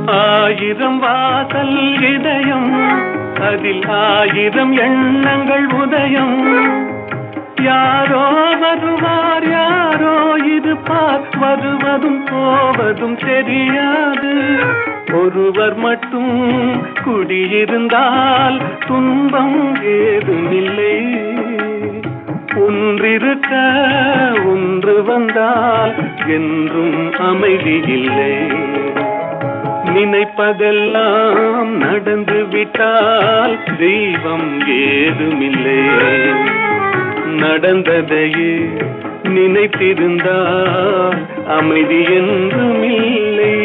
ஆயிரம் வாசல் இதயம், அதில் ஆயிரம் எண்ணங்கள் உதயம். யாரோ வருவார், யாரோ இருப்பார், வருவதும் போவதும் தெரியாது. ஒருவர் மட்டும் குடியிருந்தால் துன்பம் ஏதுமில்லை. ஒன்றிருக்க ஒன்று வந்தால் என்றும் அமைதி இல்லை. நினைப்பதெல்லாம் நடந்து விட்டால் தெய்வம் ஏதுமில்லை. நடந்ததையே நினைத்திருந்தால் அமைதி என்றும் இல்லை.